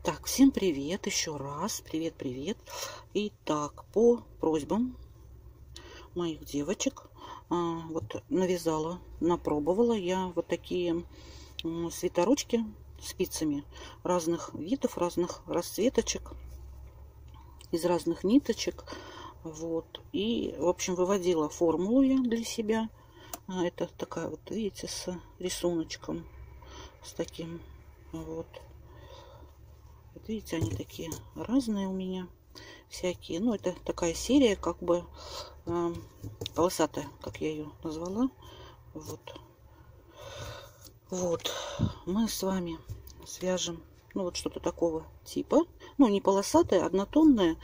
Так, всем привет еще раз. Привет. Итак, по просьбам моих девочек, вот навязала, напробовала я вот такие свитерочки спицами разных видов, разных расцветочек, из разных ниточек. Вот. И, в общем, выводила формулу я для себя. Это такая вот, видите, с рисуночком, с таким вот. Вот видите, они такие разные у меня всякие. Ну, это такая серия, как бы полосатая, как я ее назвала. Вот. Мы с вами свяжем, ну, вот что-то такого типа. Ну, не полосатая, однотонная.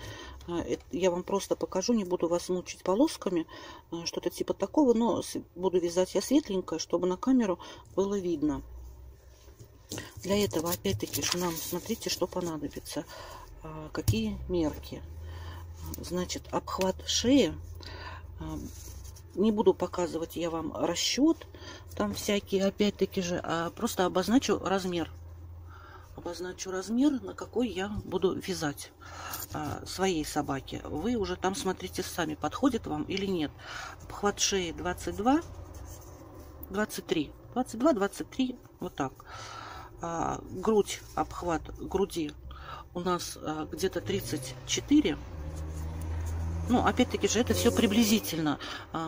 Я вам просто покажу, не буду вас мучить полосками. Что-то типа такого, но буду вязать я светленькое, чтобы на камеру было видно. Для этого, опять-таки, нам, смотрите, что понадобится. Какие мерки. Значит, обхват шеи. Не буду показывать я вам расчет. Там всякие, опять-таки же, просто обозначу размер. Обозначу размер, на какой я буду вязать своей собаке. Вы уже там смотрите сами, подходит вам или нет. Обхват шеи 22, 23. 22, 23, вот так. Грудь, обхват груди у нас где-то 34. Ну, опять-таки же, это все приблизительно.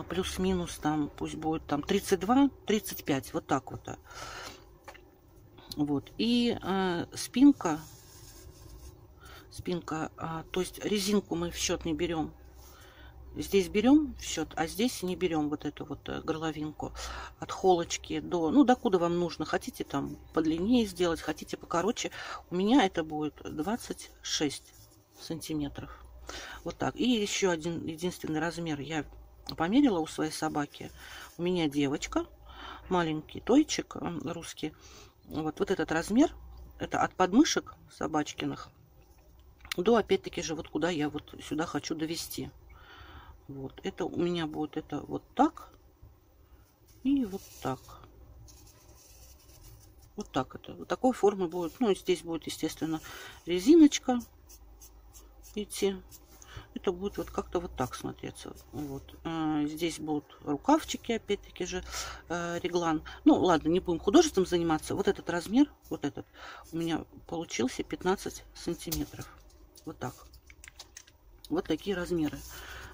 Плюс-минус, там, пусть будет там 32, 35. Вот так вот. Вот. И спинка, то есть резинку мы в счет не берем. Здесь берем в счет, а здесь не берем вот эту вот горловинку от холочки до, ну, докуда вам нужно. Хотите там подлиннее сделать, хотите покороче. У меня это будет 26 сантиметров. Вот так. И еще один единственный размер я померила у своей собаки. У меня девочка, маленький тойчик русский. Вот этот размер, это от подмышек собачкиных до, опять-таки же, вот куда я вот сюда хочу довести. Вот, это у меня будет это вот так и вот так. Вот так это. Вот такой формы будет. Ну, и здесь будет, естественно, резиночка идти. Это будет вот как-то вот так смотреться. Вот. Здесь будут рукавчики, опять-таки же, реглан. Ну, ладно, не будем художеством заниматься. Вот этот размер, вот этот, у меня получился 15 сантиметров. Вот так. Вот такие размеры.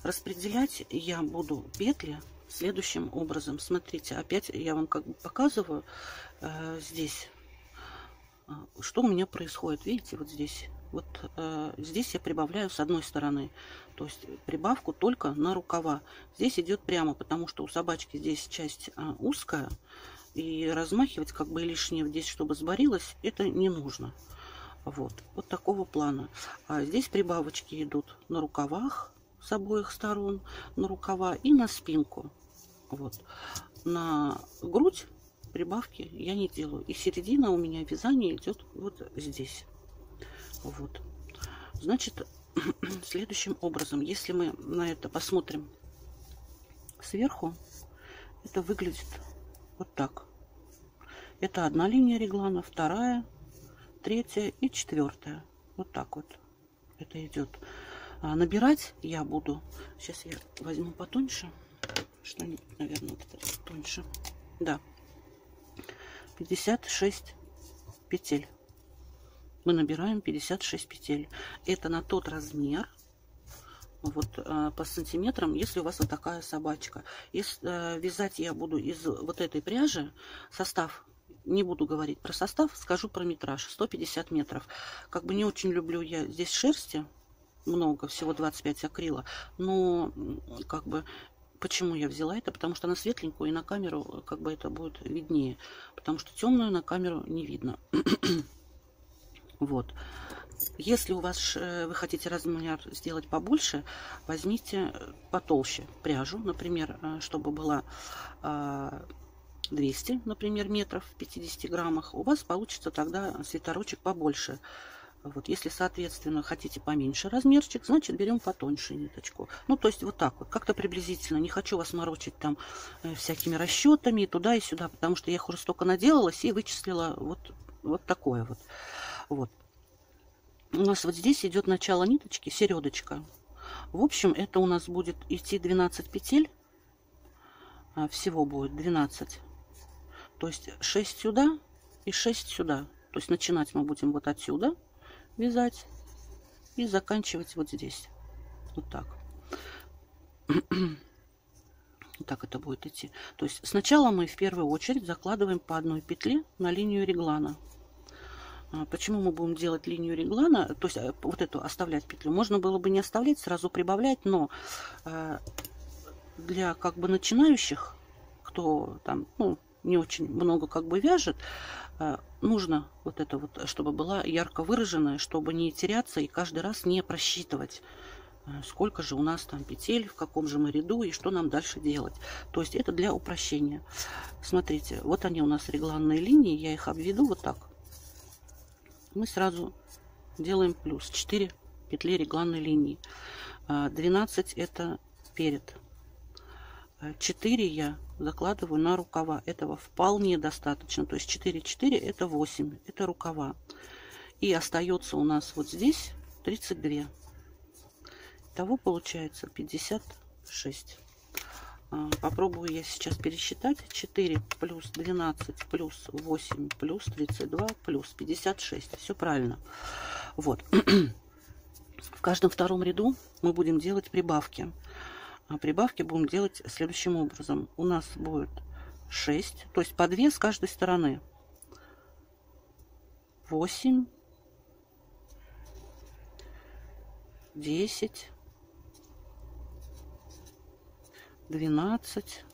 Распределять я буду петли следующим образом. Смотрите, опять я вам как бы показываю здесь, что у меня происходит. Видите, вот здесь. Вот здесь я прибавляю с одной стороны. То есть прибавку только на рукава. Здесь идет прямо, потому что у собачки здесь часть узкая. И размахивать как бы лишнее здесь, чтобы сборилось, это не нужно. Вот такого плана. А здесь прибавочки идут на рукавах с обоих сторон, на рукава и на спинку. Вот. На грудь прибавки я не делаю. И середина у меня вязания идет вот здесь. Вот. Значит, следующим образом, если мы на это посмотрим сверху, это выглядит вот так. Это одна линия реглана, вторая, третья и четвертая. Вот так вот это идет. Набирать я буду. Сейчас я возьму потоньше. Что-нибудь, наверное, вот это тоньше. Да. 56 петель. Мы набираем 56 петель. Это на тот размер. Вот по сантиметрам, если у вас вот такая собачка. Если вязать я буду из вот этой пряжи, состав, не буду говорить про состав, скажу про метраж. 150 метров. Как бы не очень люблю я здесь шерсти. Много, всего 25 акрила. Но как бы почему я взяла это? Потому что она светленькую, и на камеру как бы это будет виднее. Потому что темную на камеру не видно. Вот. Если у вас вы хотите размер сделать побольше, возьмите потолще пряжу, например, чтобы была 200, например, метров в 50 граммах. У вас получится тогда свитерочек побольше. Вот, если, соответственно, хотите поменьше размерчик, значит, берем потоньше ниточку. Ну, то есть, вот так вот, как-то приблизительно. Не хочу вас морочить там всякими расчетами и туда, и сюда, потому что я их уже столько наделалась и вычислила вот такое вот. Вот. у нас вот здесь идет начало ниточки, середочка. В общем, это у нас будет идти 12 петель. Всего будет 12. То есть 6 сюда и 6 сюда. То есть начинать мы будем вот отсюда вязать и заканчивать вот здесь. Вот так. Вот так это будет идти. То есть сначала мы в первую очередь закладываем по одной петле на линию реглана. Почему мы будем делать линию реглана, то есть вот эту оставлять петлю? Можно было бы не оставлять, сразу прибавлять, но для как бы начинающих, кто там, ну, не очень много как бы вяжет, нужно вот это вот, чтобы была ярко выраженная, чтобы не теряться и каждый раз не просчитывать, сколько же у нас там петель, в каком же мы ряду и что нам дальше делать. То есть это для упрощения. Смотрите, вот они у нас регланные линии, я их обведу вот так. Мы сразу делаем плюс 4 петли регланной линии. 12 это перед. 4 я закладываю на рукава. Этого вполне достаточно. То есть 4 это 8. Это рукава. И остается у нас вот здесь 32. Итого получается 56. Попробую я сейчас пересчитать. 4 плюс 12 плюс 8 плюс 32 плюс 56. Все правильно. Вот. В каждом втором ряду мы будем делать прибавки. А прибавки будем делать следующим образом. У нас будет 6, то есть по 2 с каждой стороны. 8, 10, 12.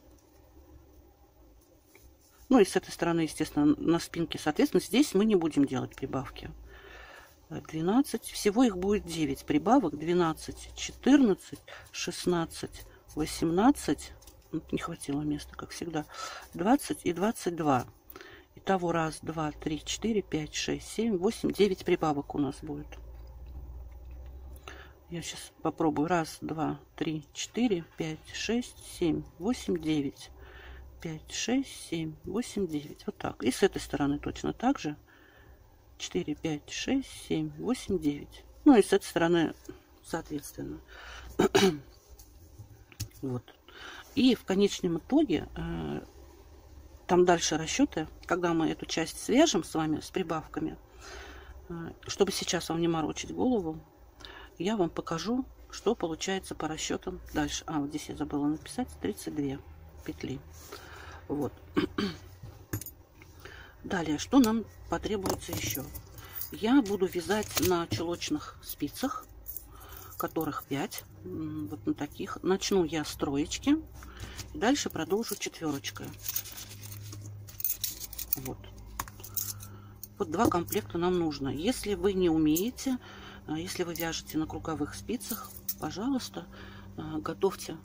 Ну и с этой стороны, естественно, на спинке. Соответственно, здесь мы не будем делать прибавки. 12. Всего их будет 9 прибавок. 12, 14, 16, 18. Не хватило места, как всегда. 20 и 22. Итого 1, 2, 3, 4, 5, 6, 7, 8, 9 прибавок у нас будет. Я сейчас попробую. 1, 2, 3, 4, 5, 6, 7, 8, 9. 5, 6, 7, 8, 9. Вот так. И с этой стороны точно так же. 4, 5, 6, 7, 8, 9. Ну и с этой стороны соответственно. Вот. И в конечном итоге там дальше расчеты, когда мы эту часть свяжем с вами с прибавками, чтобы сейчас вам не морочить голову, я вам покажу, что получается по расчетам дальше. Вот здесь я забыла написать 32 петли. Вот. Далее, что нам потребуется еще? Я буду вязать на чулочных спицах, которых 5. Вот на таких. Начну я с троечки. И дальше продолжу четверочкой. Вот. Вот 2 комплекта нам нужно. Если вы не умеете, если вы вяжете на круговых спицах, пожалуйста, готовьте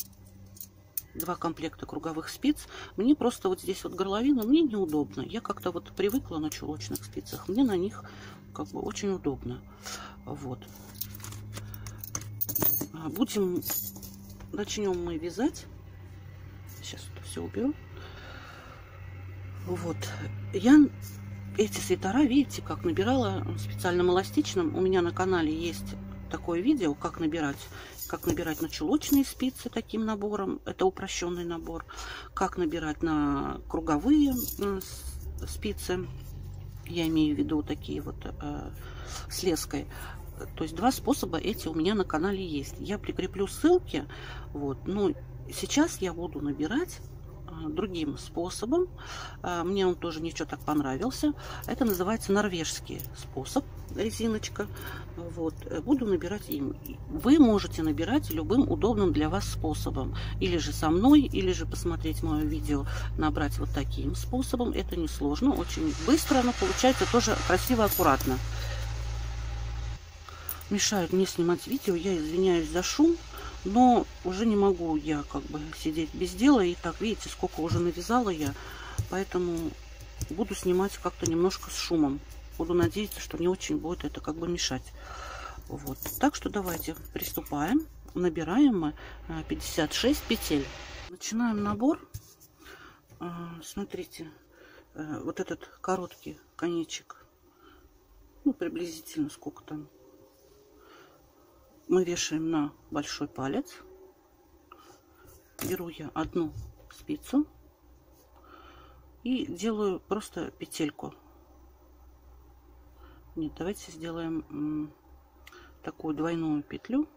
2 комплекта круговых спиц. Мне просто вот здесь вот горловина, мне неудобно. Я как-то вот привыкла на чулочных спицах. Мне на них как бы очень удобно. Вот. Начнем мы вязать. Сейчас это все уберу. Вот. Я эти свитера, видите, как набирала специальным эластичным. У меня на канале есть такое видео, как набирать на чулочные спицы таким набором. Это упрощенный набор. Как набирать на круговые спицы. Я имею в виду такие вот с леской. То есть 2 способа эти у меня на канале есть. Я прикреплю ссылки. Вот. Ну, сейчас я буду набирать другим способом. Мне он тоже ничего так понравился. Это называется норвежский способ, резиночка. Вот. Буду набирать им. Вы можете набирать любым удобным для вас способом. Или же со мной, или же посмотреть мое видео, набрать вот таким способом. Это несложно, очень быстро, но получается тоже красиво, аккуратно. Мешают мне снимать видео, я извиняюсь за шум. Но уже не могу я как бы сидеть без дела. И так, видите, сколько уже навязала я. Поэтому буду снимать как-то немножко с шумом. Буду надеяться, что не очень будет это как бы мешать. Вот. Так что давайте приступаем. Набираем мы 56 петель. Начинаем набор. Смотрите, вот этот короткий конечек. Ну, приблизительно сколько там. мы вешаем на большой палец. Беру я одну спицу и делаю просто петельку. Нет, давайте сделаем такую двойную петлю,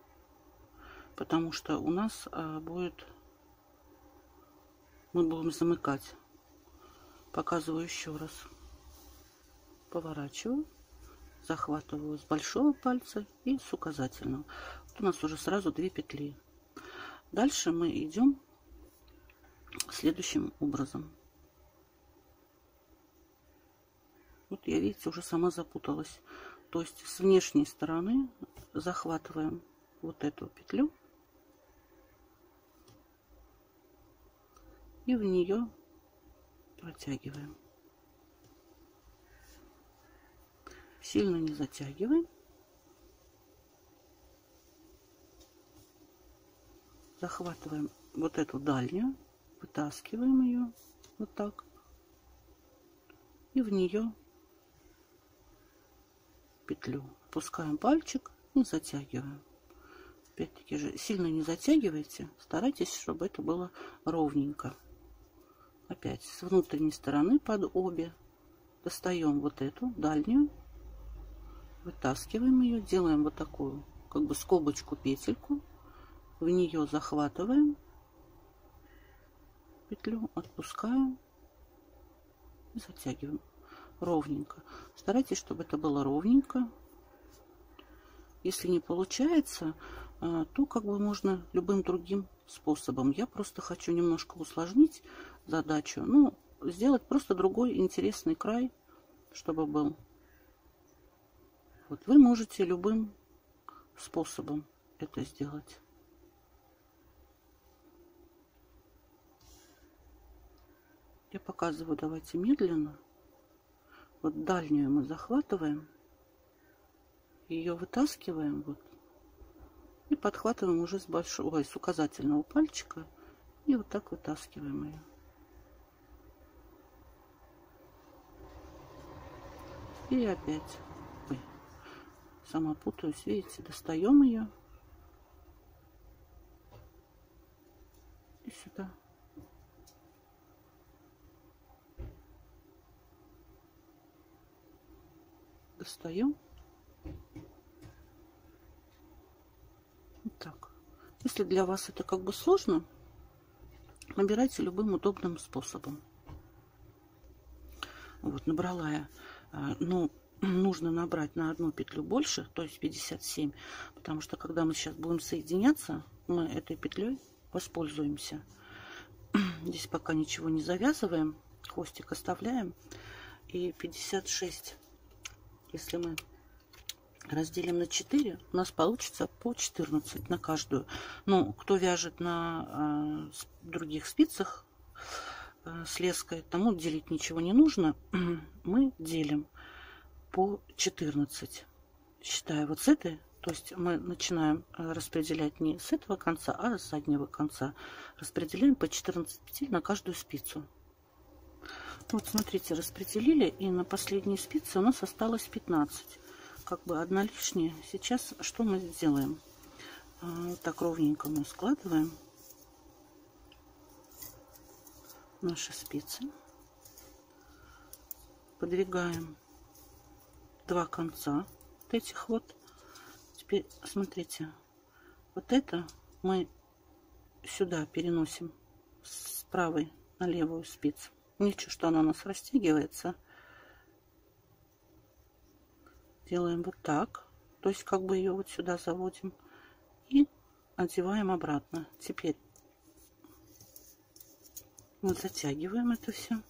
потому что у нас будет, мы будем замыкать. Показываю еще раз. Поворачиваю, захватываю с большого пальца и с указательного. Вот у нас уже сразу 2 петли. Дальше мы идем следующим образом. Вот я, видите, уже сама запуталась. То есть с внешней стороны захватываем вот эту петлю и в нее протягиваем. Сильно не затягиваем. Захватываем вот эту дальнюю, вытаскиваем ее вот так и в нее петлю. Опускаем пальчик и затягиваем. Опять-таки же сильно не затягивайте, старайтесь, чтобы это было ровненько. Опять с внутренней стороны под обе достаем вот эту дальнюю, вытаскиваем ее, делаем вот такую как бы скобочку, петельку, в нее захватываем петлю, отпускаем и затягиваем ровненько. Старайтесь, чтобы это было ровненько. Если не получается, то как бы можно любым другим способом. Я просто хочу немножко усложнить задачу, ну, сделать просто другой интересный край, чтобы был. Вот вы можете любым способом это сделать. Я показываю, давайте медленно. Вот дальнюю мы захватываем, ее вытаскиваем вот и подхватываем уже с большого, с указательного пальчика и вот так вытаскиваем ее. И опять, ой, сама путаюсь, видите, достаем ее и сюда. Достаем. Вот так. Если для вас это как бы сложно, набирайте любым удобным способом. Вот набрала я, ну, нужно набрать на одну петлю больше, то есть 57, потому что когда мы сейчас будем соединяться, мы этой петлей воспользуемся. Здесь пока ничего не завязываем, хвостик оставляем. И 56, если мы разделим на 4, у нас получится по 14 на каждую. Ну, кто вяжет на других спицах с леской, тому делить ничего не нужно. Мы делим по 14, считая вот с этой. То есть мы начинаем распределять не с этого конца, а с заднего конца. Распределяем по 14 петель на каждую спицу. Вот смотрите, распределили, и на последней спице у нас осталось 15. Как бы одна лишняя. Сейчас что мы сделаем? Вот так ровненько мы складываем наши спицы. Подвигаем 2 конца вот этих вот. Теперь смотрите, вот это мы сюда переносим с правой на левую спицу. Ничего, что она у нас растягивается. Делаем вот так. То есть как бы ее вот сюда заводим. И одеваем обратно. Теперь мы затягиваем это все.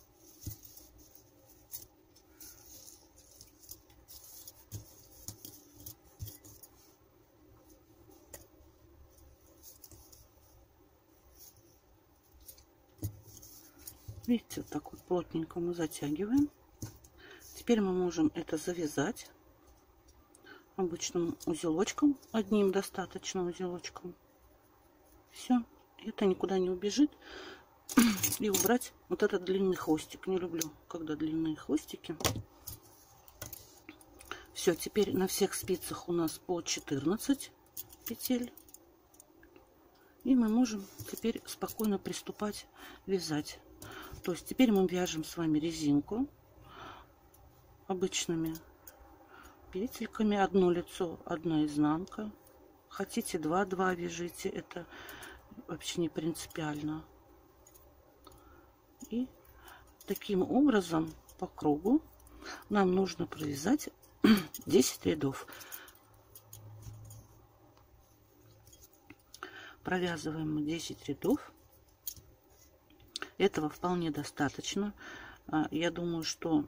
Видите, вот так вот плотненько мы затягиваем. Теперь мы можем это завязать обычным узелочком, одним достаточно узелочком. Все, это никуда не убежит. И убрать вот этот длинный хвостик. Не люблю, когда длинные хвостики. Все, теперь на всех спицах у нас по 14. петель. И мы можем теперь спокойно приступать вязать. То есть теперь мы вяжем с вами резинку обычными петельками. Одно лицо, одна изнанка. Хотите 2 вяжите, это вообще не принципиально. И таким образом по кругу нам нужно провязать 10 рядов. Провязываем мы 10 рядов. Этого вполне достаточно. Я думаю, что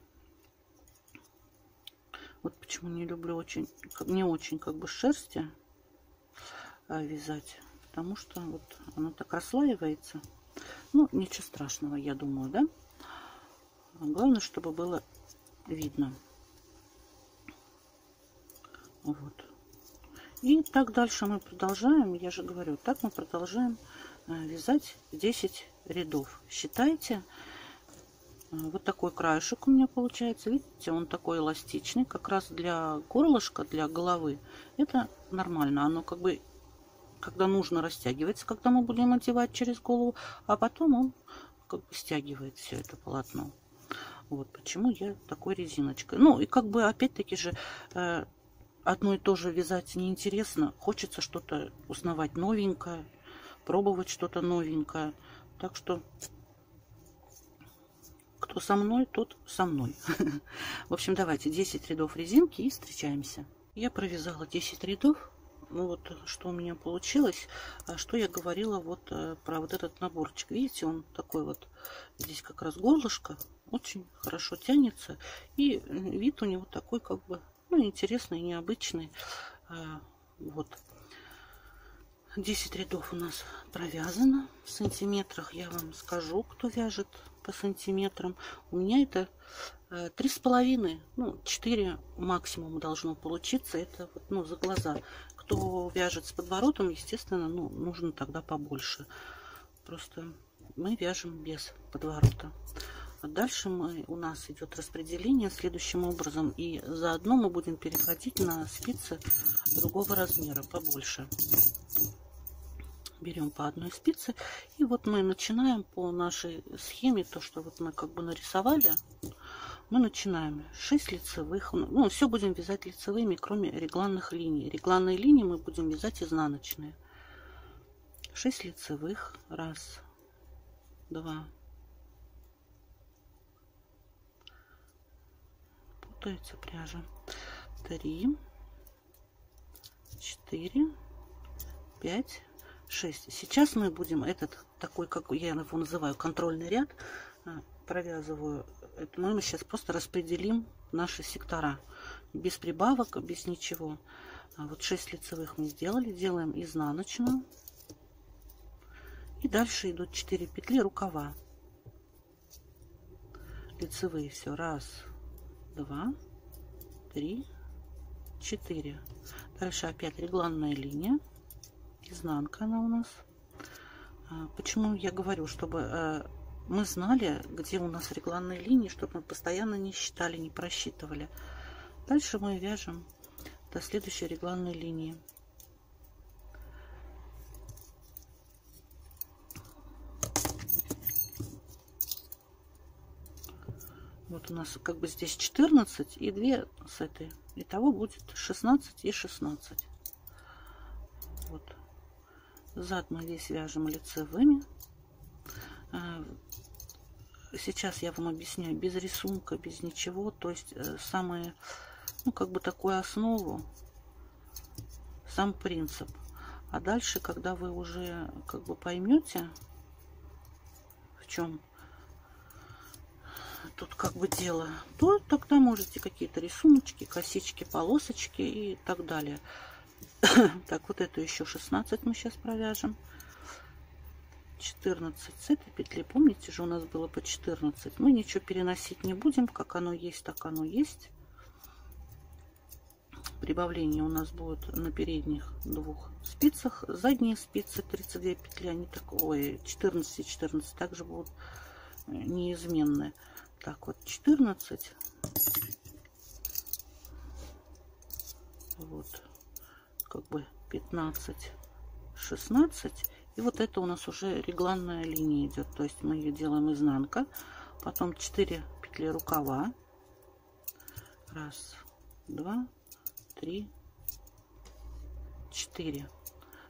вот почему не люблю не очень как бы шерсти вязать, потому что вот она так расслаивается. Ну, ничего страшного, я думаю, да? Главное, чтобы было видно. Вот. И так дальше мы продолжаем. Я же говорю, так мы продолжаем вязать 10 рядов. Считайте. Вот такой краешек у меня получается. Видите, он такой эластичный. Как раз для горлышка, для головы. Это нормально. Оно как бы, когда нужно, растягивается, когда мы будем одевать через голову. А потом он как бы стягивает все это полотно. Вот почему я такой резиночкой. Ну и как бы опять-таки же одно и то же вязать неинтересно. Хочется что-то узнавать новенькое, пробовать что-то новенькое. Так что кто со мной, тот со мной. В общем, давайте 10 рядов резинки и встречаемся. Я провязала 10 рядов. Ну вот что у меня получилось. Что я говорила вот про вот этот наборчик. Видите, он такой вот, здесь как раз горлышко. Очень хорошо тянется. И вид у него такой как бы, ну, интересный, необычный. Вот. 10 рядов у нас провязано. В сантиметрах я вам скажу, кто вяжет по сантиметрам. У меня это 3,5, ну, 4 максимум должно получиться. Это вот, ну, за глаза. Кто вяжет с подворотом, естественно, ну, нужно тогда побольше. Просто мы вяжем без подворота. А дальше у нас идет распределение следующим образом. И заодно мы будем переходить на спицы другого размера, побольше. Берем по одной спице. И вот мы начинаем по нашей схеме, то, что вот мы как бы нарисовали. Мы начинаем 6 лицевых. Ну, все будем вязать лицевыми, кроме регланных линий. Регланные линии мы будем вязать изнаночные. 6 лицевых. 1, 2. Путается пряжа. 3, 4, 5, 6. Сейчас мы будем этот такой, как я его называю, контрольный ряд, провязываю. Это мы сейчас просто распределим наши сектора без прибавок, без ничего. Вот 6 лицевых мы сделали, делаем изнаночную, и дальше идут 4 петли рукава лицевые. Все, 1, 2, 3, 4. Дальше опять регланная линия, изнанка она у нас. Почему я говорю, чтобы мы знали, где у нас регланные линии, чтобы мы постоянно не считали, не просчитывали. Дальше мы вяжем до следующей регланной линии. Вот у нас как бы здесь 14 и 2 с этой. Итого будет 16 и 16. Вот. Зад мы весь вяжем лицевыми. Сейчас я вам объясняю без рисунка, без ничего. То есть самое, ну, как бы такую основу, сам принцип. А дальше, когда вы уже как бы поймете, в чем тут как бы дело, то тогда можете какие-то рисуночки, косички, полосочки и так далее. Так, вот эту еще 16 мы сейчас провяжем. 14 с этой петли. Помните же, у нас было по 14. Мы ничего переносить не будем. Как оно есть, так оно есть. Прибавление у нас будет на передних 2 спицах. Задние спицы 32 петли. Они такое 14 и 14 также будут неизменные. Так, вот 14. Вот. Как бы 15, 16. И вот это у нас уже регланная линия идет. То есть мы ее делаем изнанка. Потом 4 петли рукава. 1, 2, 3, 4.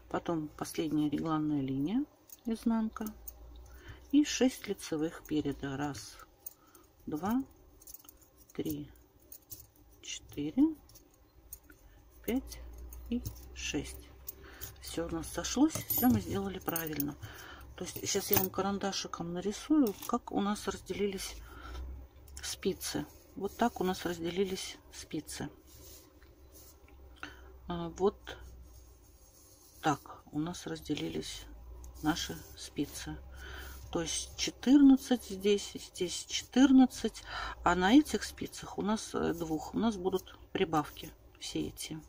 Потом последняя регланная линия, изнанка. И 6 лицевых переда. 1, 2, 3, 4, 5 и 6. Все у нас сошлось, все мы сделали правильно. То есть сейчас я вам карандашиком нарисую, как у нас разделились спицы. Вот так у нас разделились спицы. Вот так у нас разделились наши спицы. То есть 14 здесь, здесь 14. А на этих спицах у нас двух, у нас будут прибавки все эти.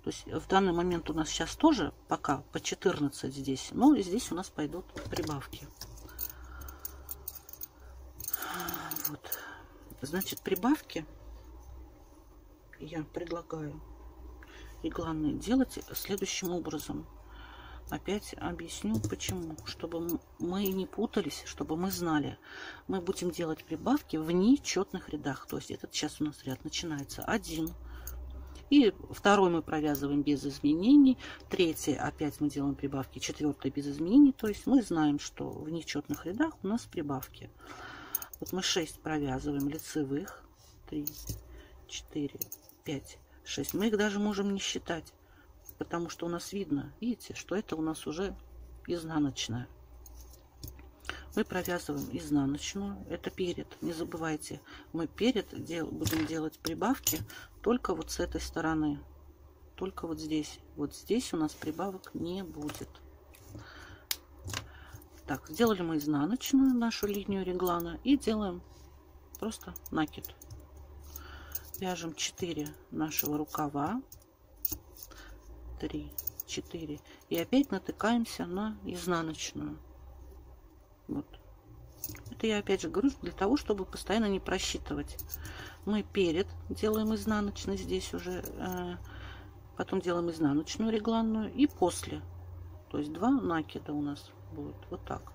То есть в данный момент у нас сейчас тоже пока по 14 здесь, но здесь у нас пойдут прибавки. Вот. Значит, прибавки я предлагаю регланные делать следующим образом. Опять объясню почему. Чтобы мы не путались, чтобы мы знали. Мы будем делать прибавки в нечетных рядах. То есть этот сейчас у нас ряд начинается 1. И второй мы провязываем без изменений. Третий опять мы делаем прибавки. Четвертый без изменений. То есть мы знаем, что в нечетных рядах у нас прибавки. Вот мы 6 провязываем лицевых. 3, 4, 5, 6. Мы их даже можем не считать. Потому что у нас видно, видите, что это у нас уже изнаночная. Мы провязываем изнаночную. Это перед. Не забывайте, мы перед будем делать прибавки только вот с этой стороны. Только вот здесь. Вот здесь у нас прибавок не будет. Так, сделали мы изнаночную, нашу линию реглана. И делаем просто накид. Вяжем 4 нашего рукава. 3, 4. И опять натыкаемся на изнаночную. Вот. Это я опять же говорю для того, чтобы постоянно не просчитывать. Мы перед делаем изнаночный здесь уже, потом делаем изнаночную регланную и после. То есть 2 накида у нас будет. Вот так.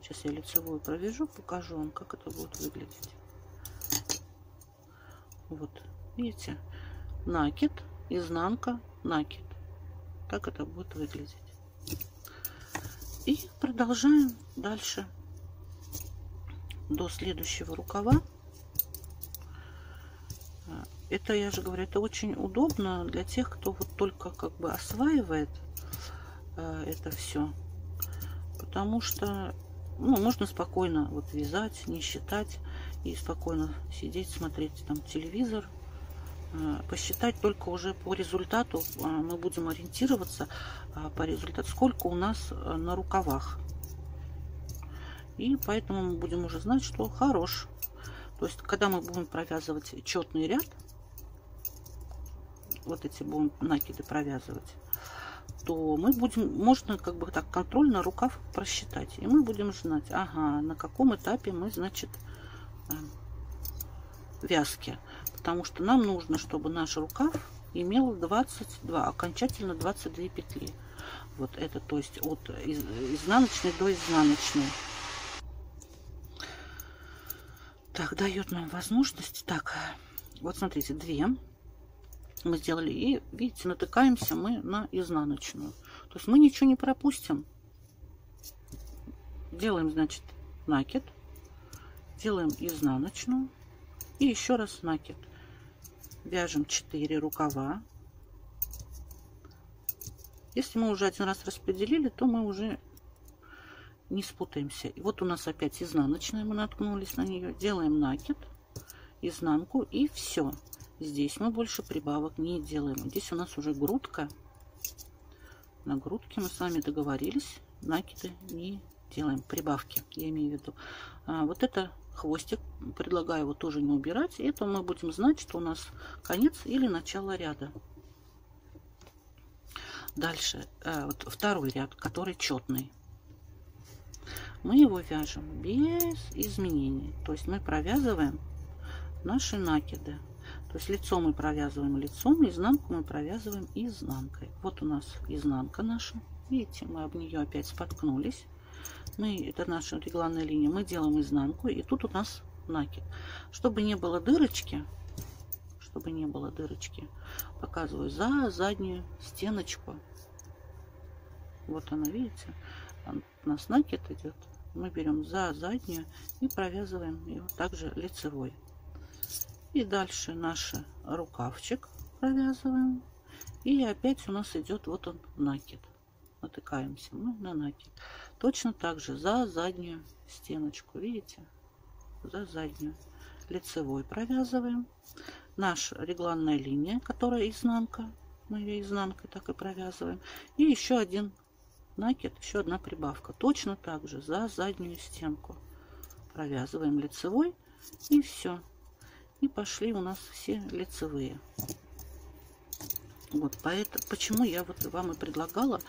Сейчас я лицевую провяжу, покажу вам, как это будет выглядеть. Вот. Видите? Накид, изнанка, накид. Так это будет выглядеть. И продолжаем дальше до следующего рукава. Это, я же говорю, это очень удобно для тех, кто вот только как бы осваивает это все. Потому что ну, можно спокойно вот вязать, не считать и спокойно сидеть, смотреть там телевизор. Посчитать только уже по результату. Мы будем ориентироваться по результату, сколько у нас на рукавах. И поэтому мы будем уже знать, что хорош. То есть, когда мы будем провязывать четный ряд, вот эти будем накиды провязывать, то мы будем, можно как бы так контрольно рукав просчитать. И мы будем знать, ага, на каком этапе мы, значит, вязки. Потому что нам нужно, чтобы наш рукав имел 22, окончательно 22 петли. Вот это, то есть от изнаночной до изнаночной. Так, дает нам возможность. Так, вот смотрите, 2 мы сделали. И, видите, натыкаемся мы на изнаночную. То есть мы ничего не пропустим. Делаем, значит, накид. Делаем изнаночную. И еще раз накид. Вяжем 4 рукава. Если мы уже один раз распределили, то мы уже не спутаемся. И вот у нас опять изнаночная, мы наткнулись на нее. Делаем накид, изнанку и все. Здесь мы больше прибавок не делаем. Здесь у нас уже грудка. На грудке мы с вами договорились, накиды не делаем, прибавки, я имею в виду. Вот это хвостик, предлагаю его тоже не убирать. Это мы будем знать, что у нас конец или начало ряда. Дальше вот второй ряд, который четный. Мы его вяжем без изменений. То есть мы провязываем наши накиды. То есть лицо мы провязываем лицом, изнанку мы провязываем изнанкой. Вот у нас изнанка наша. Видите, мы об нее опять споткнулись. Это наша регланная линия. Мы делаем изнанку, и тут у нас накид. Чтобы не было дырочки, показываю за заднюю стеночку. Вот она, видите, у нас накид идет. Мы берем за заднюю и провязываем ее также лицевой. И дальше наш рукавчик провязываем. И опять у нас идет вот он накид. Натыкаемся мы на накид. Точно так же за заднюю стеночку. Видите? За заднюю. Лицевой провязываем. Наша регланная линия, которая изнанка. Мы ее изнанкой так и провязываем. И еще один накид, еще одна прибавка. Точно так же за заднюю стенку. Провязываем лицевой. И все. И пошли у нас все лицевые. Вот поэтому, почему я вот вам и предлагала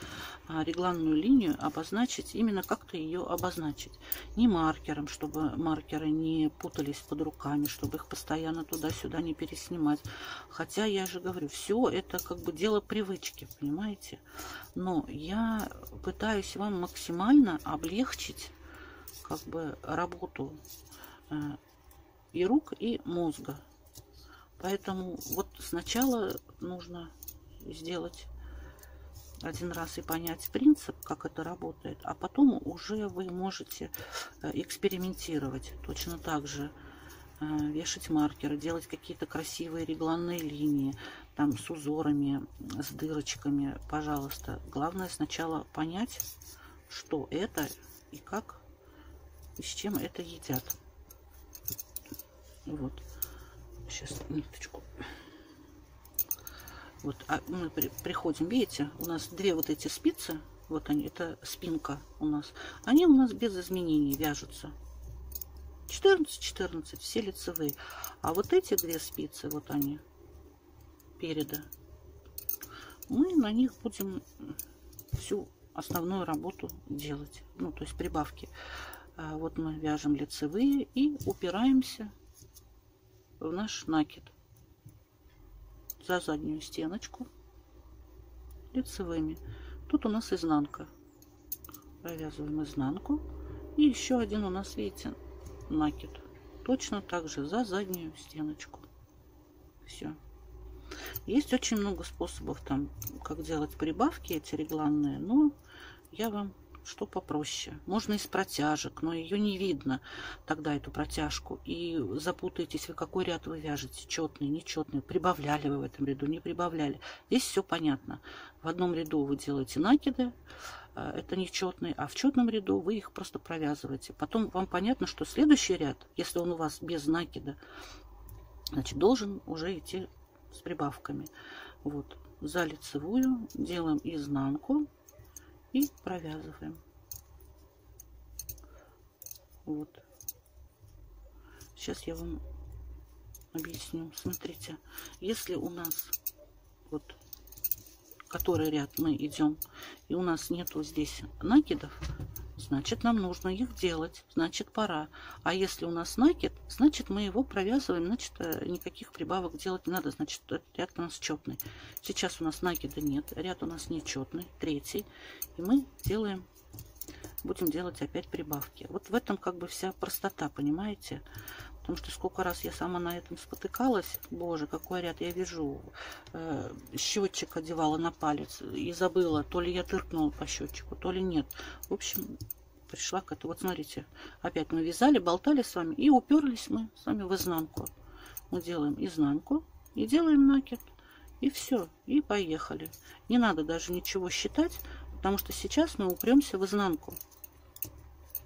регланную линию обозначить, именно как-то ее обозначить. Не маркером, чтобы маркеры не путались под руками, чтобы их постоянно туда-сюда не переснимать. Хотя я же говорю, все это как бы дело привычки, понимаете? Но я пытаюсь вам максимально облегчить как бы работу и рук, и мозга. Поэтому вот сначала нужно сделать один раз и понять принцип, как это работает, а потом уже вы можете экспериментировать. Точно так же вешать маркеры, делать какие-то красивые регланные линии, там с узорами, с дырочками, пожалуйста. Главное сначала понять, что это и как, и с чем это едят. Вот. Сейчас ниточку. Вот, мы приходим, видите, у нас две вот эти спицы, вот они, это спинка у нас, они у нас без изменений вяжутся. 14-14, все лицевые. А вот эти две спицы, вот они, переда, мы на них будем всю основную работу делать. Ну, то есть прибавки. Вот мы вяжем лицевые и упираемся в наш накид. За заднюю стеночку лицевыми. Тут у нас изнанка. Провязываем изнанку. И еще один у нас, видите, накид. Точно так же за заднюю стеночку. Все. Есть очень много способов там, как делать прибавки эти регланные, но я вам что попроще. Можно из протяжек, но ее не видно тогда, эту протяжку. И запутаетесь, вы какой ряд вы вяжете, четный, нечетный, прибавляли вы в этом ряду, не прибавляли. Здесь все понятно. В одном ряду вы делаете накиды, это нечетный, а в четном ряду вы их просто провязываете. Потом вам понятно, что следующий ряд, если он у вас без накида, значит, должен уже идти с прибавками. Вот, за лицевую делаем изнанку и провязываем. Вот. Сейчас я вам объясню. Смотрите, если у нас вот который ряд мы идем, и у нас нету здесь накидов, значит, нам нужно их делать, значит, пора. А если у нас накид, значит, мы его провязываем, значит, никаких прибавок делать не надо, значит, этот ряд у нас четный. Сейчас у нас накида нет, ряд у нас нечетный, третий, и мы делаем, будем делать опять прибавки. Вот в этом как бы вся простота, понимаете? Потому что сколько раз я сама на этом спотыкалась, боже, какой ряд я вяжу, счетчик одевала на палец и забыла, то ли я тыркнула по счетчику, то ли нет. В общем, пришла к этому. Вот смотрите, опять мы вязали, болтали с вами и уперлись мы с вами в изнанку. Мы делаем изнанку и делаем накид, и все, и поехали. Не надо даже ничего считать, потому что сейчас мы упремся в изнанку.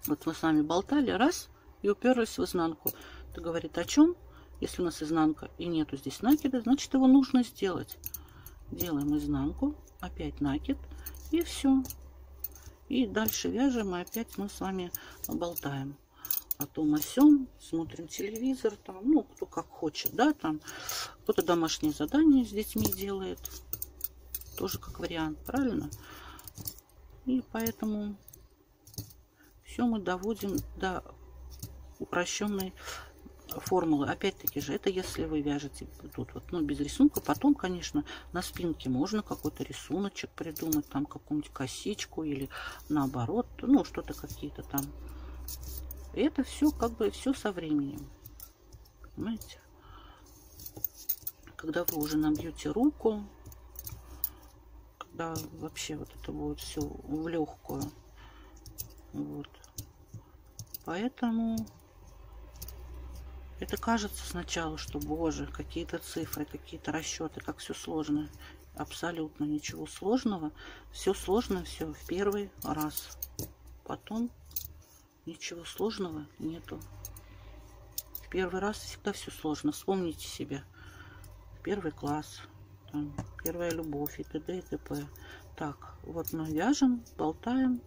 Вот мы с вами болтали, раз, и уперлись в изнанку. Это говорит о чем? Если у нас изнанка и нету здесь накида, значит, его нужно сделать. Делаем изнанку, опять накид, и все. И дальше вяжем, и опять мы с вами болтаем о том, о сём, смотрим телевизор, там, ну, кто как хочет, да, там, кто-то домашние задания с детьми делает, тоже как вариант, правильно? И поэтому все мы доводим до упрощенной формулы, опять-таки же, это если вы вяжете тут вот, ну, без рисунка. Потом, конечно, на спинке можно какой-то рисуночек придумать, там какую-нибудь косичку или наоборот, ну, что-то какие-то там. И это все как бы все со временем. Понимаете? Когда вы уже набьете руку, когда вообще вот это будет все в легкую. Вот. Поэтому это кажется сначала, что, боже, какие-то цифры, какие-то расчеты, как все сложно. Абсолютно ничего сложного. Все сложно, все в первый раз. Потом ничего сложного нету. В первый раз всегда все сложно. Вспомните себя. Первый класс, там, первая любовь и т.д. и т.п. Так, вот мы вяжем, болтаем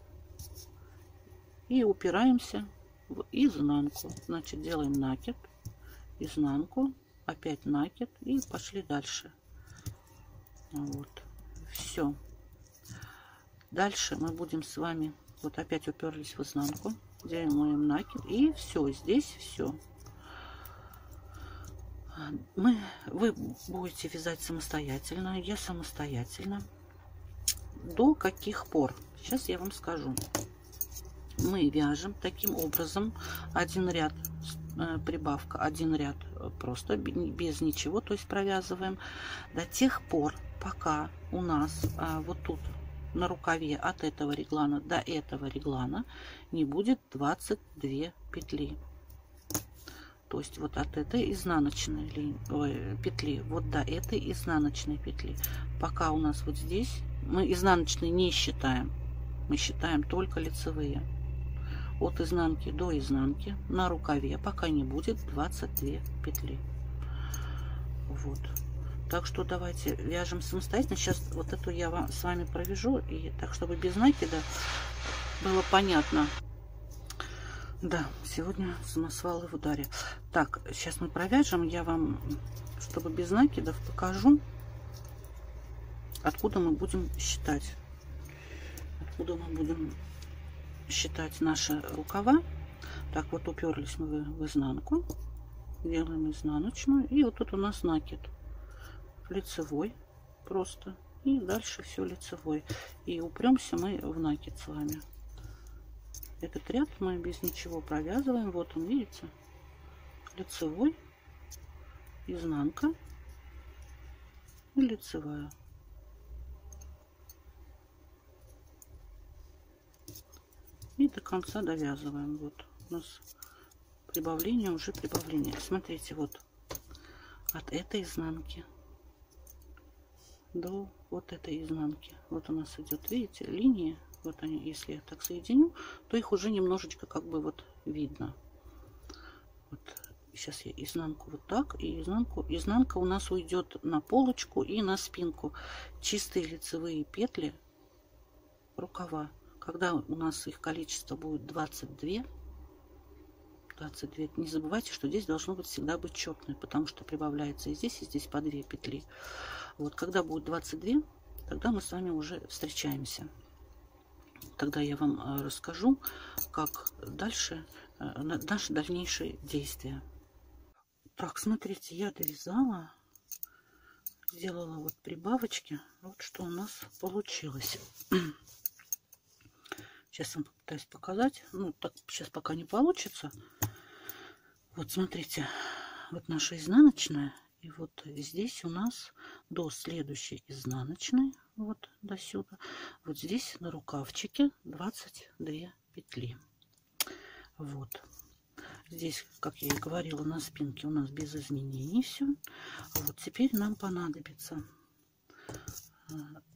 и упираемся в изнанку. Значит, делаем накид, изнанку, опять накид и пошли дальше. Вот, все. Дальше мы будем с вами, вот опять уперлись в изнанку, делаем накид и все, здесь все. Вы будете вязать самостоятельно, я самостоятельно. До каких пор? Сейчас я вам скажу. Мы вяжем таким образом один ряд прибавка, один ряд просто без ничего, то есть провязываем до тех пор, пока у нас вот тут на рукаве от этого реглана до этого реглана не будет 22 петли. То есть вот от этой изнаночной петли вот до этой изнаночной петли. Пока у нас вот здесь, мы изнаночные не считаем, мы считаем только лицевые. От изнанки до изнанки на рукаве пока не будет 22 петли. Вот. Так что давайте вяжем самостоятельно. Сейчас вот эту я с вами провяжу, и так, чтобы без накида было понятно. Да, сегодня самосвалы в ударе. Так, сейчас мы провяжем. Я вам, чтобы без накидов, покажу, откуда мы будем считать. Откуда мы будем считать наши рукава. Так, вот уперлись мы в изнанку. Делаем изнаночную. И вот тут у нас накид. Лицевой просто. И дальше все лицевой. И упремся мы в накид с вами. Этот ряд мы без ничего провязываем. Вот он, видите? Лицевой, изнанка и лицевая. И до конца довязываем. Вот у нас прибавление, уже прибавление. Смотрите, вот от этой изнанки до вот этой изнанки. Вот у нас идет, видите, линии. Вот они, если я так соединю, то их уже немножечко как бы вот видно. Вот сейчас я изнанку вот так и изнанку. Изнанка у нас уйдет на полочку и на спинку. Чистые лицевые петли рукава. Когда у нас их количество будет 22, не забывайте, что здесь должно быть всегда быть четное, потому что прибавляется и здесь по 2 петли. Вот когда будет 22, тогда мы с вами уже встречаемся. Тогда я вам расскажу, как дальше наши дальнейшие действия. Так, смотрите, я довязала, сделала вот прибавочки. Вот что у нас получилось. Сейчас вам попытаюсь показать. Ну, так сейчас пока не получится. Вот смотрите, вот наша изнаночная. И вот здесь у нас до следующей изнаночной, вот до сюда, вот здесь на рукавчике 22 петли. Вот. Здесь, как я и говорила, на спинке у нас без изменений все. Вот теперь нам понадобится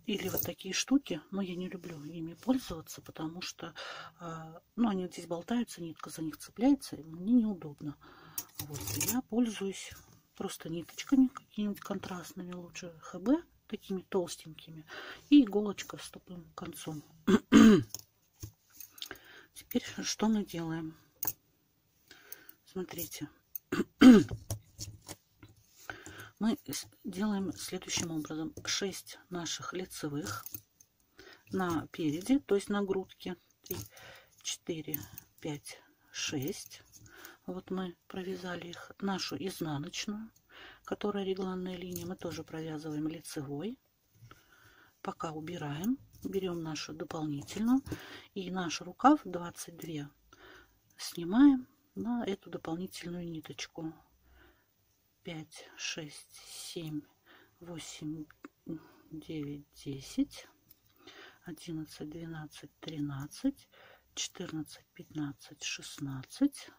или вот такие штуки, но я не люблю ими пользоваться, потому что ну, они вот здесь болтаются, нитка за них цепляется, и мне неудобно. Вот, я пользуюсь просто ниточками какими-нибудь контрастными, лучше ХБ, такими толстенькими, и иголочка с тупым концом. Теперь что мы делаем? Смотрите. Мы делаем следующим образом. 6 наших лицевых на переде, то есть на грудке. 3, 4, 5, 6. Вот мы провязали их, нашу изнаночную, которая регланная линия, мы тоже провязываем лицевой. Пока убираем, берем нашу дополнительную и наш рукав 22 снимаем на эту дополнительную ниточку. 5, 6, 7, 8, 9, 10, 11, 12, 13, 14, 15, 16,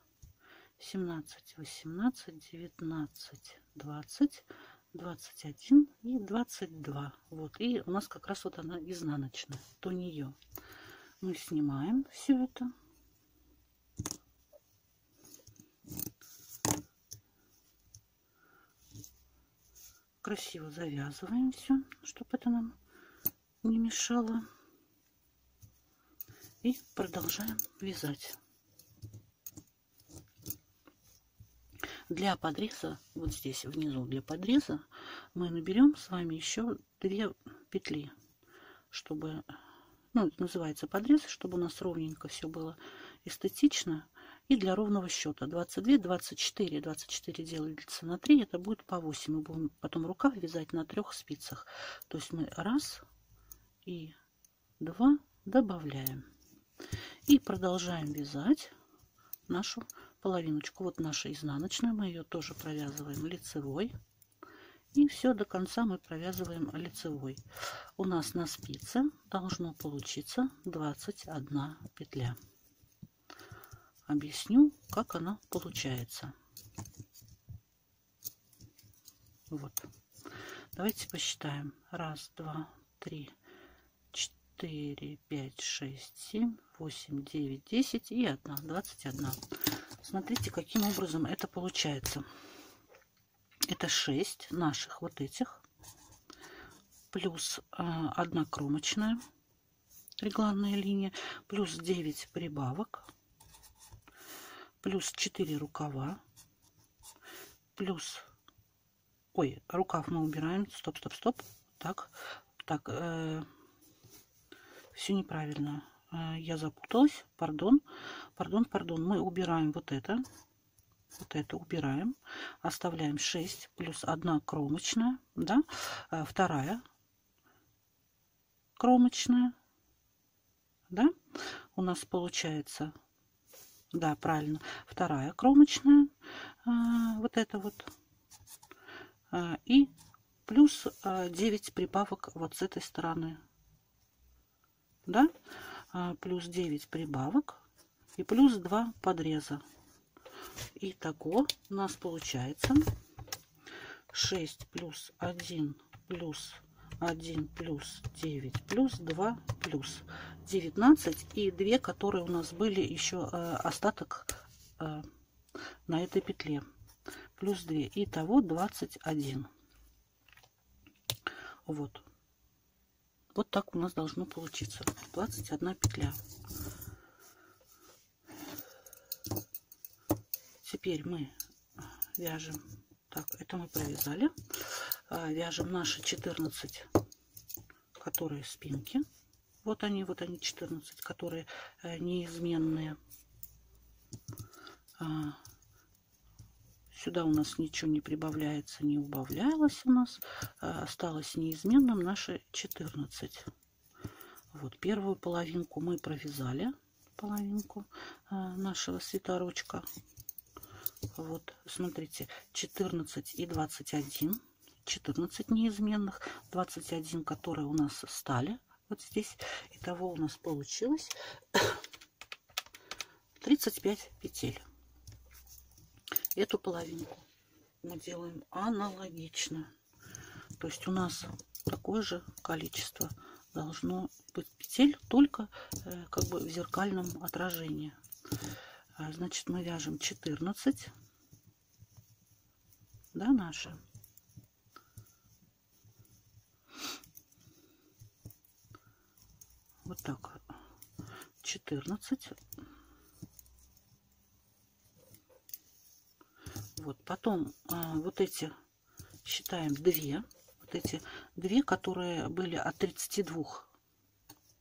17, 18, 19, 20, 21 и 22. Вот. И у нас как раз вот она изнаночная. То нее мы снимаем все это. Красиво завязываем все, чтобы это нам не мешало. И продолжаем вязать. Для подреза, вот здесь внизу для подреза, мы наберем с вами еще 2 петли, чтобы, ну, это называется подрез, чтобы у нас ровненько все было эстетично. И для ровного счета 22, 24, 24 делится на 3, это будет по 8. Мы будем потом рукав вязать на 3 спицах. То есть мы 1 и 2 добавляем. И продолжаем вязать нашу половиночку. Вот наша изнаночная, мы ее тоже провязываем лицевой. И все до конца мы провязываем лицевой. У нас на спице должно получиться 21 петля. Объясню, как она получается. Вот. Давайте посчитаем. 1, 2, 3, 4, 5, 6, 7, 8, 9, 10 и 1, 21. Смотрите, каким образом это получается. Это 6 наших вот этих, плюс 1 кромочная, регланная линия, плюс 9 прибавок, плюс 4 рукава, плюс... Ой, рукав мы убираем. Стоп, стоп, стоп. Так, все неправильно. Я запуталась. Пардон. Мы убираем вот это убираем. Оставляем 6 плюс 1 кромочная, да, 2 кромочная, да, у нас получается, да, правильно, 2 кромочная, вот это вот, и плюс 9 прибавок вот с этой стороны, да, плюс 9 прибавок и плюс 2 подреза. Итого у нас получается 6 плюс 1 плюс 1 плюс 9 плюс 2 плюс 19 и 2, которые у нас были еще остаток на этой петле, плюс 2. Итого 21. Вот. Вот так у нас должно получиться. 21 петля. Теперь мы вяжем, так, это мы провязали, вяжем наши 14, которые спинки, вот они 14, которые неизменные. Сюда у нас ничего не прибавляется, не убавлялось у нас, осталось неизменным наши 14. Вот первую половинку мы провязали, половинку нашего свитерочка. Вот, смотрите, 14 и 21, 14 неизменных, 21, которые у нас стали вот здесь. Итого у нас получилось 35 петель. Эту половинку мы делаем аналогично. То есть у нас такое же количество должно быть петель, только как бы в зеркальном отражении. Значит, мы вяжем 14, да, наши. Вот так. 14. Вот, потом вот эти считаем 2. Вот эти 2, которые были от 32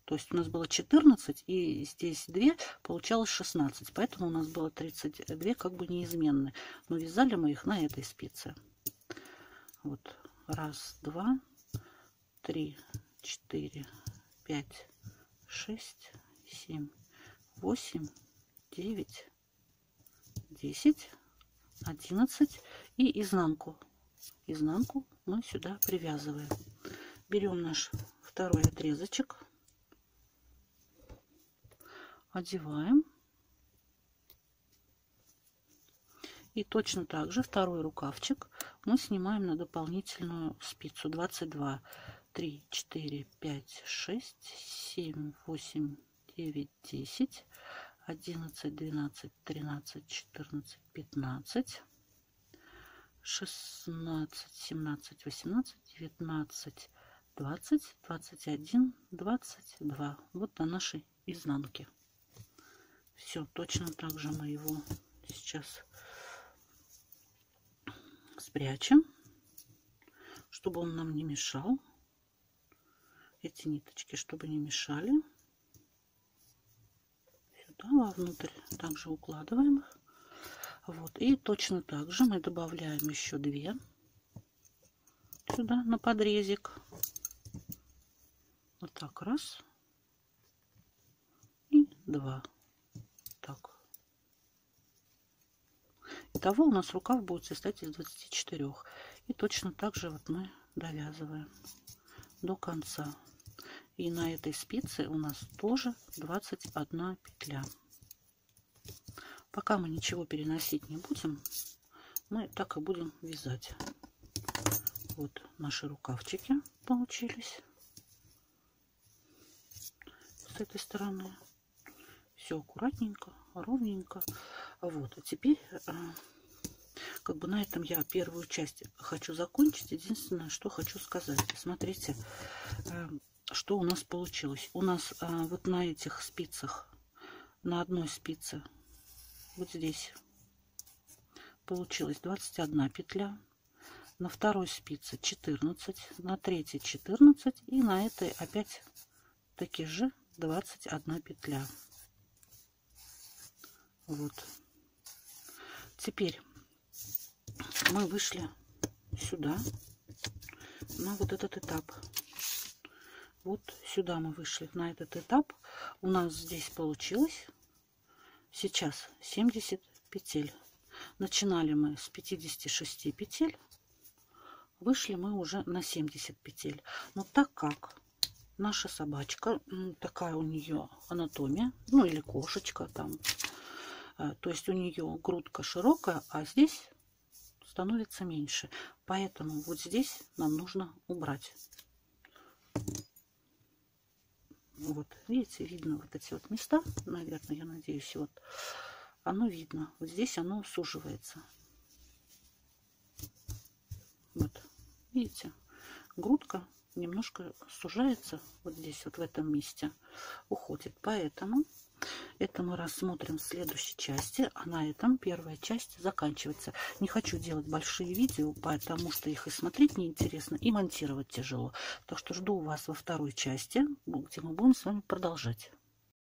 То есть у нас было 14, и здесь 2, получалось 16. Поэтому у нас было 32 как бы неизменны. Но вязали мы их на этой спице. Вот. 1, 2, 3, 4, 5, 6, 7, 8, 9, 10, 11 и изнанку. Изнанку мы сюда привязываем. Берем наш второй отрезочек, одеваем. И точно так же второй рукавчик мы снимаем на дополнительную спицу 22. 3, 4, 5, 6, 7, 8, 9, 10, 11, 12, 13, 14, 15, 16, 17, 18, 19, 20, 21, 22. Вот до нашей изнанки. Все, точно так же мы его сейчас спрячем, чтобы он нам не мешал. Эти ниточки, чтобы не мешали. Сюда вовнутрь также укладываем их. Вот. И точно так же мы добавляем еще 2 сюда на подрезик. Вот так, раз и 2. Так. Итого у нас рукав будет состоять из 24. И точно так же вот мы довязываем до конца. И на этой спице у нас тоже 21 петля. Пока мы ничего переносить не будем, мы так и будем вязать. Вот наши рукавчики получились с этой стороны. Все аккуратненько, ровненько. Вот. А теперь как бы на этом я первую часть хочу закончить. Единственное, что хочу сказать. Смотрите, что у нас получилось. У нас вот на этих спицах, на одной спице, вот здесь получилось 21 петля, на второй спице 14, на третьей 14 и на этой опять таки же 21 петля. Вот. Теперь мы вышли сюда на вот этот этап. Вот сюда мы вышли на этот этап. У нас здесь получилось сейчас 70 петель. Начинали мы с 56 петель. Вышли мы уже на 70 петель. Но так как наша собачка, такая у нее анатомия, ну или кошечка там, то есть у нее грудка широкая, а здесь становится меньше. Поэтому вот здесь нам нужно убрать. Вот, видите, видно вот эти вот места, наверное, я надеюсь, вот оно видно. Вот здесь оно суживается. Вот, видите, грудка немножко сужается вот здесь, вот в этом месте, уходит. Поэтому это мы рассмотрим в следующей части, а на этом первая часть заканчивается. Не хочу делать большие видео, потому что их и смотреть неинтересно, и монтировать тяжело. Так что жду вас во второй части, где мы будем с вами продолжать.